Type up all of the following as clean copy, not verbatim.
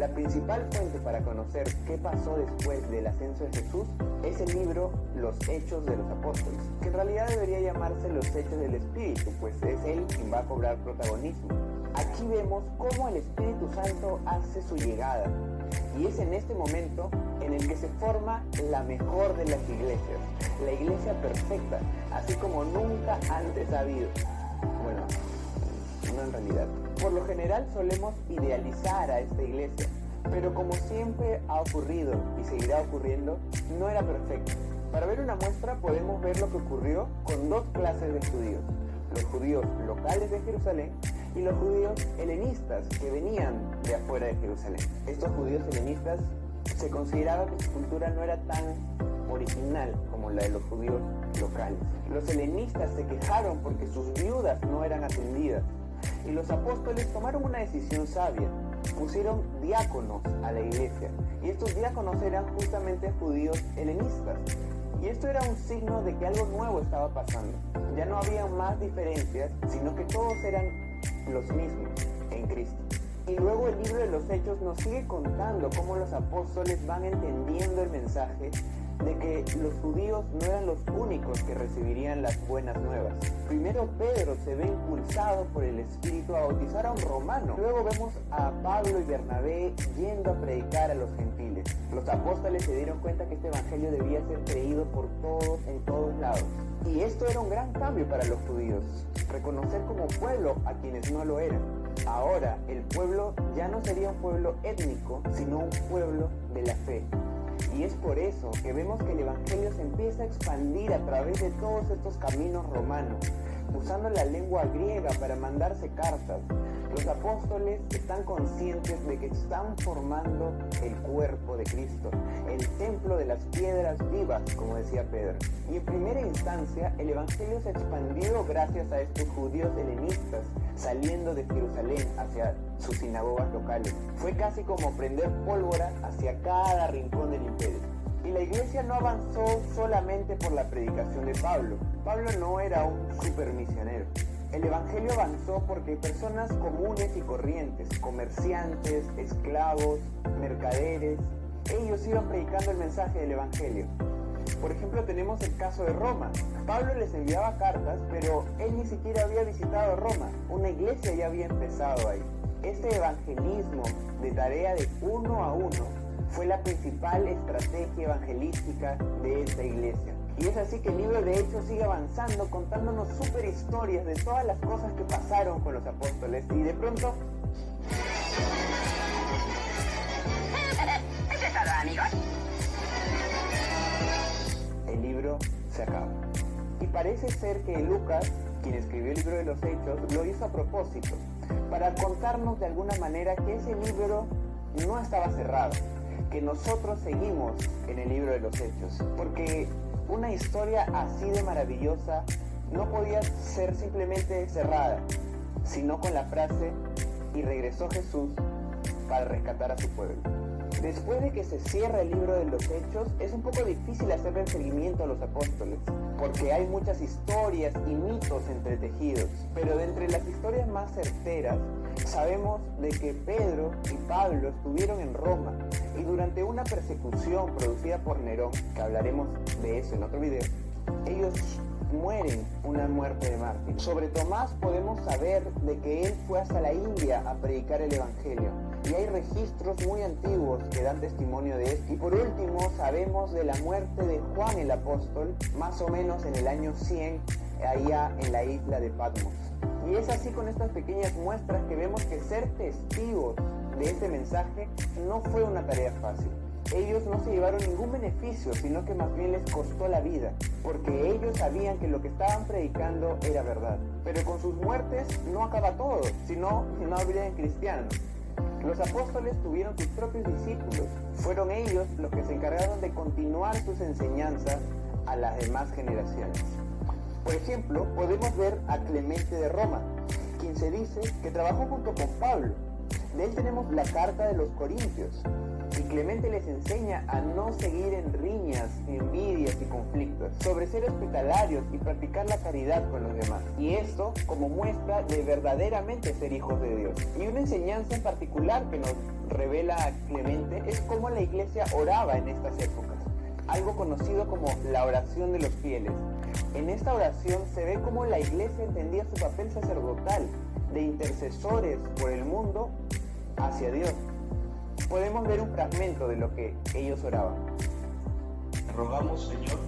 La principal fuente para conocer qué pasó después del ascenso de Jesús es el libro Los Hechos de los Apóstoles, que en realidad debería llamarse Los Hechos del Espíritu, pues es él quien va a cobrar protagonismo. Aquí vemos cómo el Espíritu Santo hace su llegada, y es en este momento en el que se forma la mejor de las iglesias, la iglesia perfecta, así como nunca antes ha habido. Bueno, no en realidad. Por lo general solemos idealizar a esta iglesia, pero como siempre ha ocurrido y seguirá ocurriendo, no era perfecta. Para ver una muestra podemos ver lo que ocurrió con dos clases de judíos: los judíos locales de Jerusalén y los judíos helenistas que venían de afuera de Jerusalén. Estos judíos helenistas se consideraba que su cultura no era tan original como la de los judíos locales. Los helenistas se quejaron porque sus viudas no eran atendidas, y los apóstoles tomaron una decisión sabia: pusieron diáconos a la iglesia, y estos diáconos eran justamente judíos helenistas. Y esto era un signo de que algo nuevo estaba pasando. Ya no había más diferencias, sino que todos eran los mismos en Cristo. Y luego el libro de los Hechos nos sigue contando cómo los apóstoles van entendiendo el mensaje de que los judíos no eran los únicos que recibirían las buenas nuevas. Primero Pedro se ve impulsado por el Espíritu a bautizar a un romano. Luego vemos a Pablo y Bernabé yendo a predicar a los gentiles. Los apóstoles se dieron cuenta que este evangelio debía ser creído por todos en todos lados. Y esto era un gran cambio para los judíos: reconocer como pueblo a quienes no lo eran. Ahora el pueblo ya no sería un pueblo étnico, sino un pueblo de la fe. Y es por eso que vemos que el evangelio se empieza a expandir a través de todos estos caminos romanos, usando la lengua griega para mandarse cartas. Los apóstoles están conscientes de que están formando el cuerpo de Cristo, el templo de las piedras vivas, como decía Pedro. Y en primera instancia, el evangelio se expandió gracias a estos judíos helenistas saliendo de Jerusalén hacia sus sinagogas locales. Fue casi como prender pólvora hacia cada rincón del imperio. Y la iglesia no avanzó solamente por la predicación de Pablo. Pablo no era un supermisionero. El evangelio avanzó porque personas comunes y corrientes, comerciantes, esclavos, mercaderes, ellos iban predicando el mensaje del evangelio. Por ejemplo, tenemos el caso de Roma. Pablo les enviaba cartas, pero él ni siquiera había visitado Roma. Una iglesia ya había empezado ahí. Este evangelismo de tarea de uno a uno fue la principal estrategia evangelística de esta iglesia. Y es así que el libro de Hechos sigue avanzando, contándonos súper historias de todas las cosas que pasaron con los apóstoles. Y de pronto... ¿Eso es todo, amigos? El libro se acaba. Y parece ser que Lucas, quien escribió el libro de los Hechos, lo hizo a propósito, para contarnos de alguna manera que ese libro no estaba cerrado, que nosotros seguimos en el libro de los Hechos, porque una historia así de maravillosa no podía ser simplemente cerrada, sino con la frase: y regresó Jesús para rescatar a su pueblo. Después de que se cierra el libro de los Hechos, es un poco difícil hacerle el seguimiento a los apóstoles, porque hay muchas historias y mitos entretejidos. Pero de entre las historias más certeras, sabemos de que Pedro y Pablo estuvieron en Roma, y durante una persecución producida por Nerón, que hablaremos de eso en otro video, ellos mueren una muerte de mártir. Sobre Tomás podemos saber de que él fue hasta la India a predicar el evangelio, y hay registros muy antiguos que dan testimonio de esto. Y por último, sabemos de la muerte de Juan el apóstol, más o menos en el año 100, allá en la isla de Patmos. Y es así con estas pequeñas muestras que vemos que ser testigos de este mensaje no fue una tarea fácil. Ellos no se llevaron ningún beneficio, sino que más bien les costó la vida, porque ellos sabían que lo que estaban predicando era verdad. Pero con sus muertes no acaba todo, sino no habrían cristianos. Los apóstoles tuvieron sus propios discípulos. Fueron ellos los que se encargaron de continuar sus enseñanzas a las demás generaciones. Por ejemplo, podemos ver a Clemente de Roma, quien se dice que trabajó junto con Pablo. De él tenemos la carta de los Corintios. Y Clemente les enseña a no seguir en riñas, envidias y conflictos, sobre ser hospitalarios y practicar la caridad con los demás. Y esto como muestra de verdaderamente ser hijos de Dios. Y una enseñanza en particular que nos revela Clemente es cómo la iglesia oraba en estas épocas, algo conocido como la oración de los fieles. En esta oración se ve cómo la iglesia entendía su papel sacerdotal de intercesores por el mundo hacia Dios. Podemos ver un fragmento de lo que ellos oraban. Te rogamos, Señor,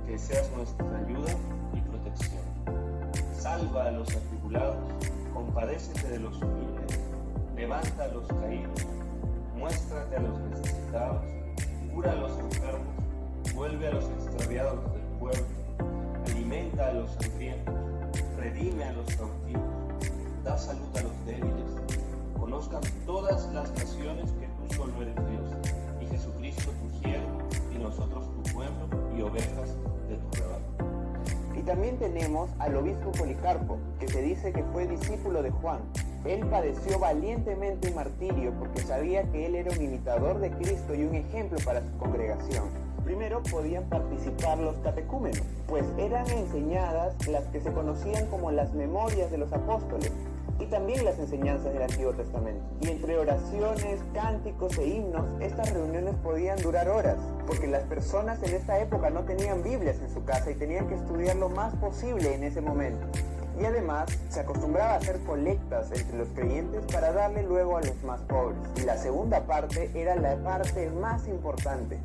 que seas nuestra ayuda y protección. Salva a los atribulados, compadécete de los humildes, levanta a los caídos, muéstrate a los necesitados, cura a los enfermos, vuelve a los extraviados del pueblo, alimenta a los hambrientos, redime a los cautivos, da salud a los débiles, conozcan todas las naciones que tú solo eres Dios, y Jesucristo tu siervo, y nosotros tu pueblo y ovejas de tu rebaño. Y también tenemos al obispo Policarpo, que se dice que fue discípulo de Juan. Él padeció valientemente un martirio porque sabía que él era un imitador de Cristo y un ejemplo para su congregación. Primero podían participar los catecúmenos, pues eran enseñadas las que se conocían como las memorias de los apóstoles, y también las enseñanzas del Antiguo Testamento. Y entre oraciones, cánticos e himnos, estas reuniones podían durar horas, porque las personas en esta época no tenían Biblias en su casa y tenían que estudiar lo más posible en ese momento. Y además se acostumbraba a hacer colectas entre los creyentes para darle luego a los más pobres. Y la segunda parte era la parte más importante,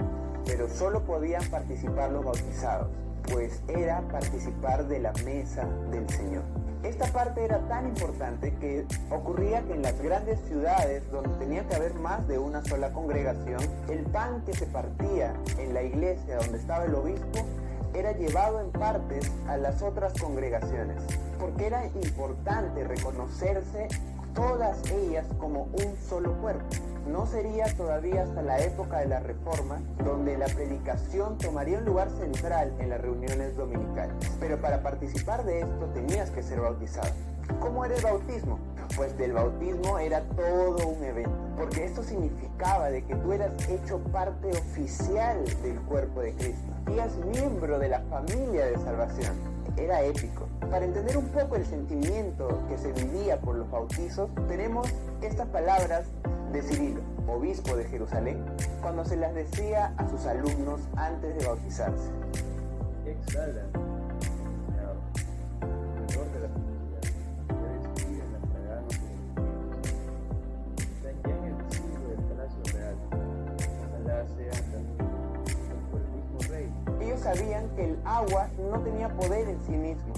pero solo podían participar los bautizados, pues era participar de la mesa del Señor. Esta parte era tan importante que ocurría que en las grandes ciudades, donde tenía que haber más de una sola congregación, el pan que se partía en la iglesia donde estaba el obispo era llevado en partes a las otras congregaciones, porque era importante reconocerse todas ellas como un solo cuerpo. No sería todavía hasta la época de la Reforma donde la predicación tomaría un lugar central en las reuniones dominicales. Pero para participar de esto tenías que ser bautizado. ¿Cómo era el bautismo? Pues del bautismo era todo un evento, porque esto significaba de que tú eras hecho parte oficial del cuerpo de Cristo, eras miembro de la familia de salvación. Era épico. Para entender un poco el sentimiento que se vivía por los bautizos, tenemos estas palabras de Cirilo, obispo de Jerusalén, cuando se las decía a sus alumnos antes de bautizarse. Exhala, menor de la felicidad, puedes vivir en la fragada están ya en el siglo del palacio real. Ojalá sean también por el mismo rey. Ellos sabían que el agua no tenía poder en sí mismo,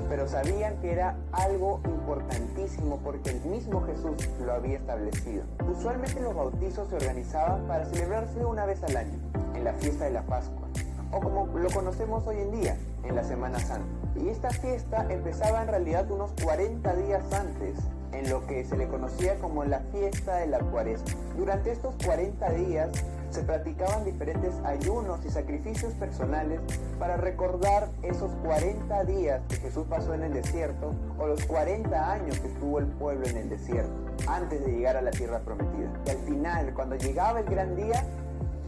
pero sabían que era algo importantísimo porque el mismo Jesús lo había establecido. Usualmente los bautizos se organizaban para celebrarse una vez al año, en la fiesta de la Pascua, o como lo conocemos hoy en día, en la Semana Santa. Y esta fiesta empezaba en realidad unos 40 días antes, en lo que se le conocía como la fiesta de la Cuaresma. Durante estos 40 días se practicaban diferentes ayunos y sacrificios personales para recordar esos 40 días que Jesús pasó en el desierto, o los 40 años que estuvo el pueblo en el desierto, antes de llegar a la tierra prometida. Y al final, cuando llegaba el gran día,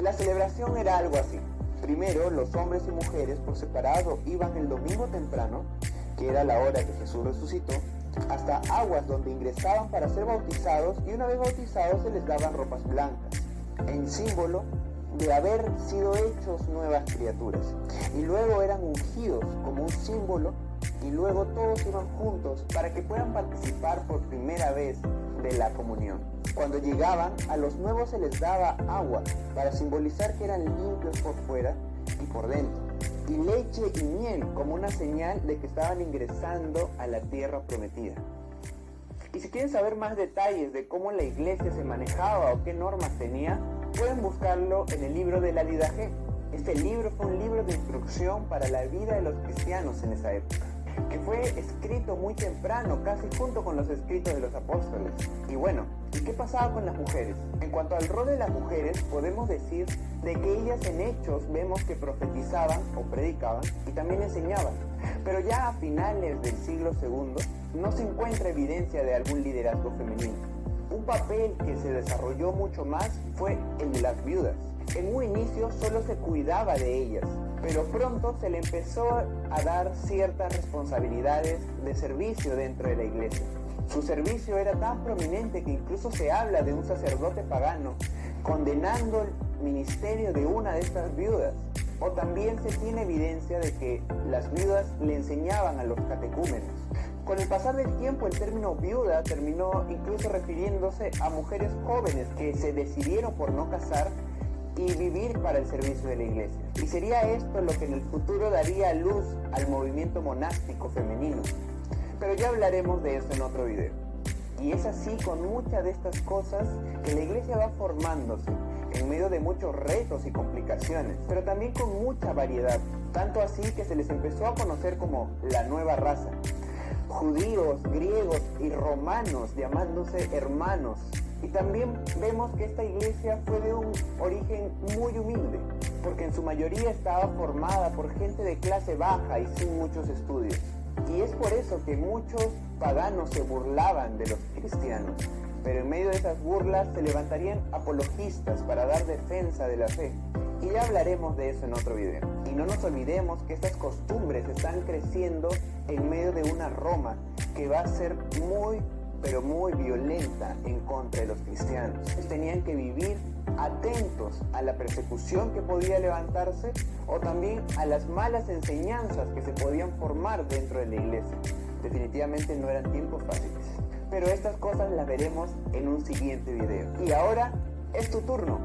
la celebración era algo así. Primero, los hombres y mujeres por separado iban el domingo temprano, que era la hora que Jesús resucitó, hasta aguas donde ingresaban para ser bautizados, y una vez bautizados se les daban ropas blancas, en símbolo de haber sido hechos nuevas criaturas. Y luego eran ungidos como un símbolo, y luego todos iban juntos para que puedan participar por primera vez de la comunión. Cuando llegaban, a los nuevos se les daba agua para simbolizar que eran limpios por fuera y por dentro, y leche y miel como una señal de que estaban ingresando a la tierra prometida. Y si quieren saber más detalles de cómo la iglesia se manejaba o qué normas tenía, pueden buscarlo en el libro de la Didache. Este libro fue un libro de instrucción para la vida de los cristianos en esa época, que fue escrito muy temprano, casi junto con los escritos de los apóstoles. Y bueno, ¿y qué pasaba con las mujeres? En cuanto al rol de las mujeres, podemos decir de que ellas en Hechos vemos que profetizaban o predicaban y también enseñaban. Pero ya a finales del siglo II no se encuentra evidencia de algún liderazgo femenino. Un papel que se desarrolló mucho más fue el de las viudas. En un inicio solo se cuidaba de ellas, pero pronto se le empezó a dar ciertas responsabilidades de servicio dentro de la iglesia. Su servicio era tan prominente que incluso se habla de un sacerdote pagano condenando el ministerio de una de estas viudas. O también se tiene evidencia de que las viudas le enseñaban a los catecúmenos. Con el pasar del tiempo, el término viuda terminó incluso refiriéndose a mujeres jóvenes que se decidieron por no casar y vivir para el servicio de la iglesia. Y sería esto lo que en el futuro daría luz al movimiento monástico femenino. Pero ya hablaremos de eso en otro video. Y es así con muchas de estas cosas que la iglesia va formándose en medio de muchos retos y complicaciones, pero también con mucha variedad, tanto así que se les empezó a conocer como la nueva raza. Judíos, griegos y romanos llamándose hermanos. Y también vemos que esta iglesia fue de un origen muy humilde, porque en su mayoría estaba formada por gente de clase baja y sin muchos estudios. Y es por eso que muchos paganos se burlaban de los cristianos, pero en medio de esas burlas se levantarían apologistas para dar defensa de la fe. Y ya hablaremos de eso en otro video. Y no nos olvidemos que estas costumbres están creciendo en medio de una Roma que va a ser muy, pero muy violenta en contra de los cristianos. Tenían que vivir atentos a la persecución que podía levantarse o también a las malas enseñanzas que se podían formar dentro de la iglesia. Definitivamente no eran tiempos fáciles. Pero estas cosas las veremos en un siguiente video. Y ahora es tu turno.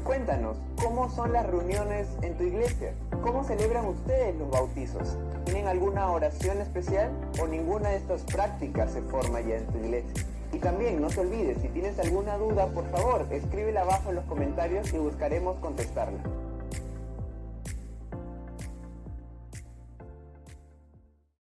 Cuéntanos, ¿cómo son las reuniones en tu iglesia? ¿Cómo celebran ustedes los bautizos? ¿Tienen alguna oración especial o ninguna de estas prácticas se forma ya en tu iglesia? Y también no te olvides, si tienes alguna duda, por favor, escríbela abajo en los comentarios y buscaremos contestarla.